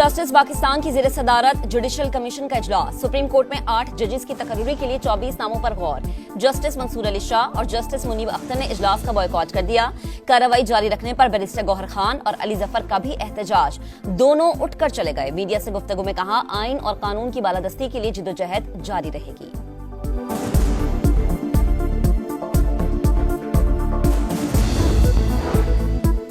Justice Pakistan की ज़ेर सदारत जुडिशल कमीशन का इजलास। सुप्रीम कोर्ट में 8 जजेस की तकर्री के लिए 24 नामों पर गौर। जस्टिस मंसूर अली शाह और जस्टिस मुनीब अख्तर ने इजलास का बॉयकॉट कर दिया। कार्रवाई जारी रखने पर बैरिस्टर गौहर खान और अली जफर का भी एहतजाज। दोनों उठकर चले गए। मीडिया से गुफ्तगू में कहा, आइन और कानून की बालादस्ती के लिए जिद्दोजहद जारी रहेगी।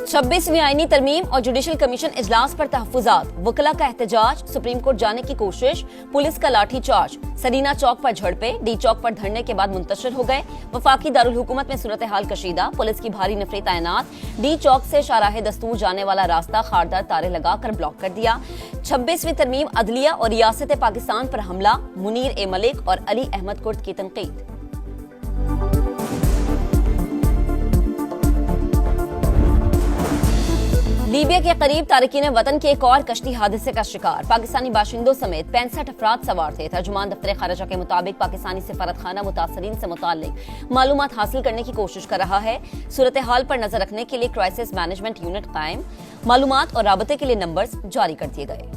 छब्बीसवीं आईनी तरमीम और जुडिशल कमीशन इजलास पर तहफुजात। वकला का एहतजाज, सुप्रीम कोर्ट जाने की कोशिश, पुलिस का लाठी चार्ज। सरीना चौक पर झड़पे, डी चौक पर धरने के बाद मुंतशिर हो गए। वफाकी दारुल हुकूमत में सूरत हाल कशीदा, पुलिस की भारी नफरी तैनात। डी चौक से शाहराह दस्तूर जाने वाला रास्ता खारदार तारे लगाकर ब्लॉक कर दिया। 26वीं तरमीम अदलिया और रियासत पाकिस्तान पर हमला। मुनीर ए मलिक और अली अहमद कुर्द की तनकीद। लीबिया के करीब तारिकीन वतन के एक और कश्ती हादसे का शिकार। पाकिस्तानी बाशिंदों समेत 65 अफराद सवार थे। तर्जुमान दफ्तर खारजा के मुताबिक पाकिस्तानी सफारत खाना मुतासरीन से मुताल्लिक मालूमात हासिल करने की कोशिश कर रहा है। सूरत हाल पर नजर रखने के लिए क्राइसिस मैनेजमेंट यूनिट कायम। मालूमात और राबते के लिए नंबर्स जारी कर दिए गए।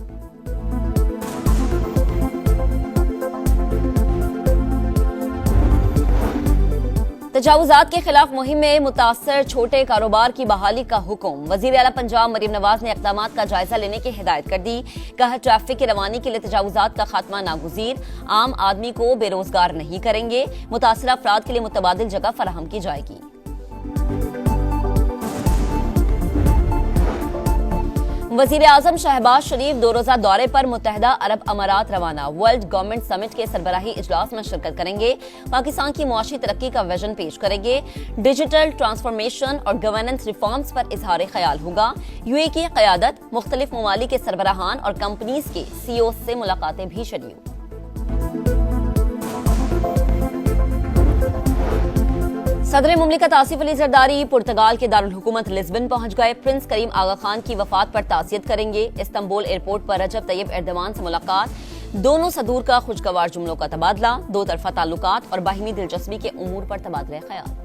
तजावुजात के खिलाफ मुहिम में मुतासर छोटे कारोबार की बहाली का हुक्म। वजीर आला पंजाब मरीम नवाज ने इक़दामात का जायजा लेने की हिदायत कर दी। कहा, ट्रैफिक की रवानी के लिए तजावुजात का खात्मा नागुज़ीर। आम आदमी को बेरोजगार नहीं करेंगे। मुतासर अफराद के लिए मुतबादिल जगह फराहम की जाएगी। वजीर आजम शहबाज शरीफ 2 रोजा दौरे पर मुत्तहिदा अरब अमारात रवाना। वर्ल्ड गवर्नमेंट समिट के सरबराही इजलास में शिरकत करेंगे। पाकिस्तान की मुआशी तरक्की का विजन पेश करेंगे। डिजिटल ट्रांसफॉर्मेशन और गवर्नेंस रिफॉर्म्स पर इजहार ख्याल होगा। यूए की क़यादत, मुख्तलिफ ममालिक के सरबराहान और कंपनीज के सीईओ से मुलाकातें भी शेड्यूल। सदर मुमलिकत आसिफ अली जरदारी पुर्तगाल के दारुल हुकूमत लिस्बन पहुंच गए। प्रिंस करीम आगा खान की वफात पर ताज़ियत करेंगे। इस्तांबुल एयरपोर्ट पर रजब तैयब एर्दोगान से मुलाकात। दोनों सदूर का खुशगवार जुमलों का तबादला। दो तरफा ताल्लुकात और बाहिमी दिलचस्पी के उमूर पर तबादला ख्याल।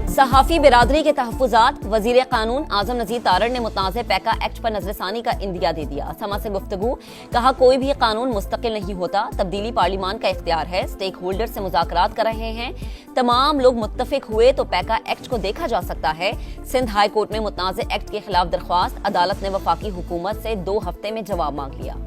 सहाफी बिरादरी के तहफुजात। वजीर कानून आजम नजीर तारड़ ने मुतनाज़ पैका एक्ट पर नजरसानी का इंदिया दे दिया। समा से गुफ्तगू। कहा, कोई भी कानून मुस्तकिल नहीं होता। तब्दीली पार्लिमान का इख्तियार है। स्टेक होल्डर से मुज़ाकरात कर रहे हैं। तमाम लोग मुत्तफिक हुए तो पैका एक्ट को देखा जा सकता है। सिंध हाई कोर्ट में मुतनाज़ एक्ट के खिलाफ दरख्वास्त। अदालत ने वफाकी हुकूमत से 2 हफ्ते में जवाब मांग लिया।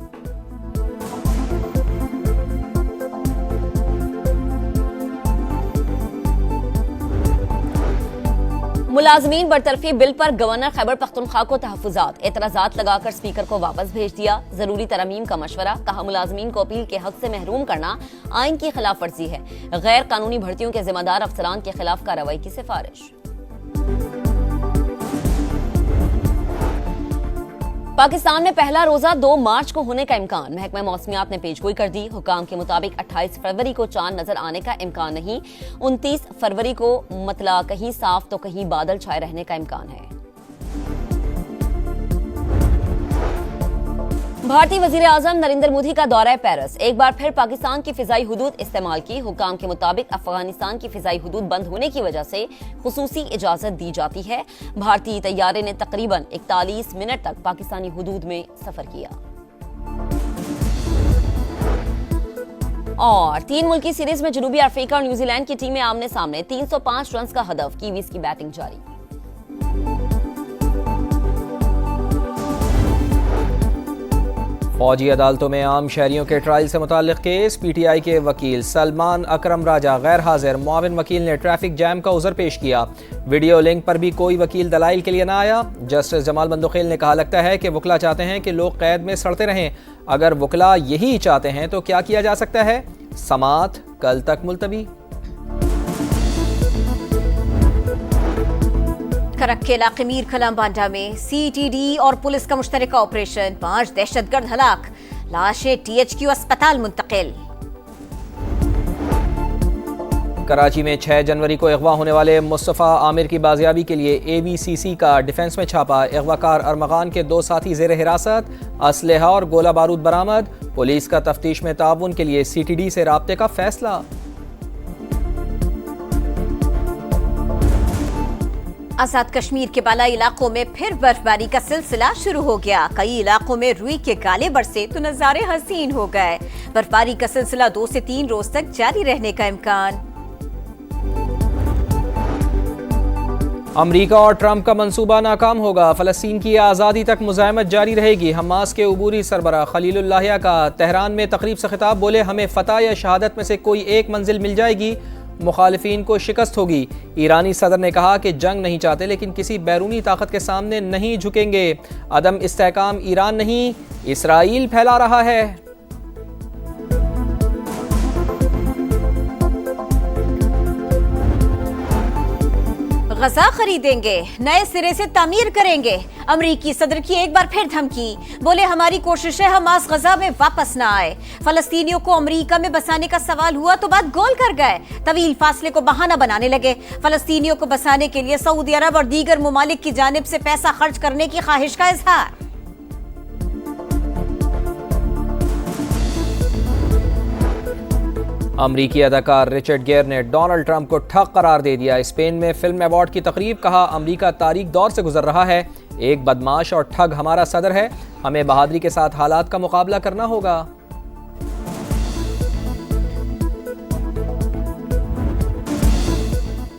मुलाजमीन बरतरफी बिल पर गवर्नर खैबर पख्तूनख्वा को तहफुजात। एतराजात लगाकर स्पीकर को वापस भेज दिया। जरूरी तरमीम का मशवरा। कहा, मुलाजमीन को अपील के हक से महरूम करना आइन की खिलाफ वर्जी है। गैर कानूनी भर्तियों के जिम्मेदार अफसरान के खिलाफ कार्रवाई की सिफारिश। पाकिस्तान में पहला रोजा 2 मार्च को होने का इम्कान। महकमा मौसमियात ने पेशगोई कर दी। हुकाम के मुताबिक 28 फरवरी को चांद नजर आने का इम्कान नहीं। 29 फरवरी को मतला कहीं साफ तो कहीं बादल छाए रहने का इम्कान है। भारतीय वजीर आजम नरेंद्र मोदी का दौरा पेरिस। एक बार फिर पाकिस्तान की फिजाई हुदूद इस्तेमाल की। हुकाम के मुताबिक अफगानिस्तान की फिजाई हुदूद बंद होने की वजह से खुसूसी इजाजत दी जाती है। भारतीय तैयारे ने तकरीबन 41 मिनट तक पाकिस्तानी हुदूद में सफर किया। और 3 मुल्की सीरीज में जनूबी अफ्रीका और न्यूजीलैंड की टीमें आमने सामने। 305 रन का हदफ। कीवीज की बैटिंग जारी। फौजी अदालतों में आम शहरियों के ट्रायल से मुताल्लिक केस। पीटीआई के वकील सलमान अकरम राजा गैर हाजिर। मुआविन वकील ने ट्रैफिक जैम का उज़र पेश किया। वीडियो लिंक पर भी कोई वकील दलाइल के लिए ना आया। जस्टिस जमाल बंदोखेल ने कहा, लगता है कि वकला चाहते हैं कि लोग कैद में सड़ते रहें। अगर वकला यही चाहते हैं तो क्या किया जा सकता है। समाअत कल तक मुलतवी। करक के इलाके मीर कलाम बांडा में सीटीडी और पुलिस का मुश्तरका ऑपरेशन। 5 दहशतगर्द हलाक। लाशें टीएचक्यू अस्पताल मुंतकिल। कराची में 6 जनवरी को अगवा होने वाले मुस्तफ़ा आमिर की बाजियाबी के लिए एबीसीसी का डिफेंस में छापा। अगवाकार अरमगान के 2 साथी जेर हिरासत। असलहा और गोला बारूद बरामद। पुलिस का तफ्तीश में ताउन के लिए सीटीडी से राब्ते का फैसला। आजाद कश्मीर के बाला इलाकों में फिर बर्फबारी का सिलसिला शुरू हो गया। कई इलाकों में रुई के गाले बरसे तो नजारे हसीन हो गए। बर्फबारी का सिलसिला 2 से 3 रोज तक जारी रहने का इम्कान। अमरीका और ट्रंप का मंसूबा नाकाम होगा। फलस्तीन की आज़ादी तक मुज़ाहमत जारी रहेगी। हमास के उबूरी सरबरा खलीलुल्लाह का तेहरान में तकरीब से खिताब, बोले हमें फतह या शहादत में से कोई एक मंजिल मिल जाएगी, मुखालिफिन को शिकस्त होगी। ईरानी सदर ने कहा कि जंग नहीं चाहते लेकिन किसी बैरूनी ताकत के सामने नहीं झुकेंगे। अदम इस्तेहकाम ईरान नहीं, इसराइल फैला रहा है। गजा खरीदेंगे, नए सिरे से तामीर करेंगे। अमरीकी सदर की एक बार फिर धमकी, बोले हमारी कोशिश है हमास गजा में वापस ना आए। फलस्तीनियों को अमरीका में बसाने का सवाल हुआ तो बात गोल कर गए। तवील फासले को बहाना बनाने लगे। फलस्तीनियों को बसाने के लिए सऊदी अरब और दीगर मुमालिक की जानिब से पैसा खर्च करने की ख्वाहिश का इजहार। अमरीकी अदाकार रिचर्ड गेयर ने डोनाल्ड ट्रंप को ठग करार दे दिया। स्पेन में फिल्म अवार्ड की तकरीब, कहा अमरीका तारीख दौर से गुजर रहा है, एक बदमाश और ठग हमारा सदर है, हमें बहादुरी के साथ हालात का मुकाबला करना होगा।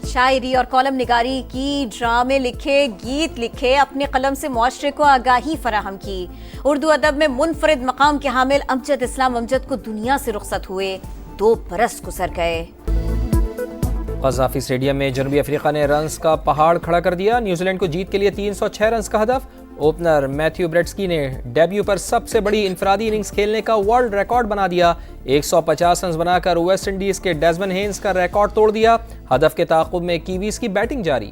शायरी और कॉलम निगारी की, ड्रामे लिखे, गीत लिखे, अपने कलम से मुआशरे को आगाही फराहम की। उर्दू अदब में मुनफरिद मकाम के हामिल अमजद इस्लाम अमजद को दुनिया से रुखसत हुए। 2 बरस गुजर गए। क़ज़ाफ़ी स्टेडियम में जनूबी अफ्रीका ने रन्स का पहाड़ खड़ा कर दिया। न्यूजीलैंड को जीत के लिए 306 रन्स का हदफ। ओपनर मैथ्यू ब्रेट्सकी ने डेब्यू पर सबसे बड़ी इनफरादी इनिंग्स खेलने का वर्ल्ड रिकॉर्ड बना दिया। 150 रन बनाकर वेस्ट इंडीज के डेज़मन हेन्स का रिकॉर्ड तोड़ दिया। हदफ के ताक़ुब में कीवीज की बैटिंग जारी।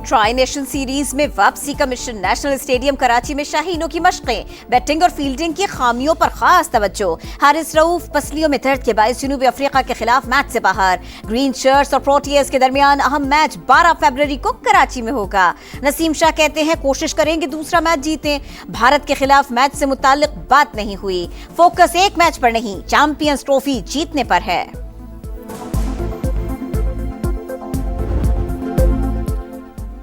ट्राई नेशन सीरीज में वापसी का मिशन। नेशनल स्टेडियम कराची में शाहीनों की मशकें, बैटिंग और फील्डिंग की खामियों पर खास तवज्जो। हारिस रऊफ पसलियों में दर्द के बायस जनूबी अफ्रीका के खिलाफ मैच से बाहर। ग्रीन शर्ट्स और प्रोटियर्स के दरमियान अहम मैच 12 फरवरी को कराची में होगा। नसीम शाह कहते हैं कोशिश करेंगे दूसरा मैच जीतें। भारत के खिलाफ मैच से मुताल्लिक बात नहीं हुई, फोकस एक मैच पर नहीं, चैंपियंस ट्रॉफी जीतने पर है।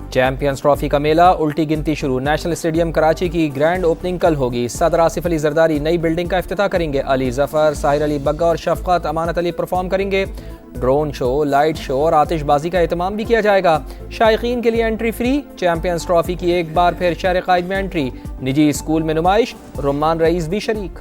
चैंपियंस ट्रॉफी का मेला, उल्टी गिनती शुरू। नेशनल स्टेडियम कराची की ग्रैंड ओपनिंग कल होगी। सदर आसिफ अली जरदारी नई बिल्डिंग का इफ्तिताह करेंगे। अली जफर, साहिर अली बग्गा और शफकत अमानत अली परफॉर्म करेंगे। ड्रोन शो, लाइट शो और आतिशबाजी का एहतमाम भी किया जाएगा। शायकीन के लिए एंट्री फ्री। चैंपियंस ट्रॉफी की एक बार फिर शहर कायद में एंट्री। निजी स्कूल में नुमाइश, रुम्मान रईस भी शरीक।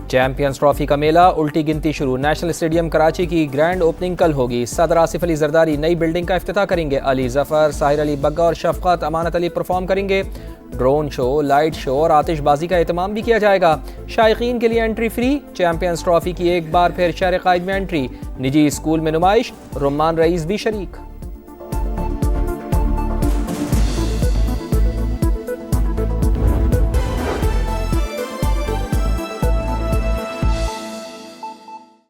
चैंपियंस ट्रॉफी का मेला, उल्टी गिनती शुरू। नेशनल स्टेडियम कराची की ग्रैंड ओपनिंग कल होगी। सदर आसिफ अली जरदारी नई बिल्डिंग का इफ्तिताह करेंगे। अली जफर, साहिर अली बग्गा और शफकत अमानत अली परफॉर्म करेंगे। ड्रोन शो, लाइट शो और आतिशबाजी का एहतमाम भी किया जाएगा। शायकीन के लिए एंट्री फ्री। चैंपियंस ट्रॉफी की एक बार फिर शहर कायद में एंट्री। निजी स्कूल में नुमाइश, रुम्मान रईस भी शरीक।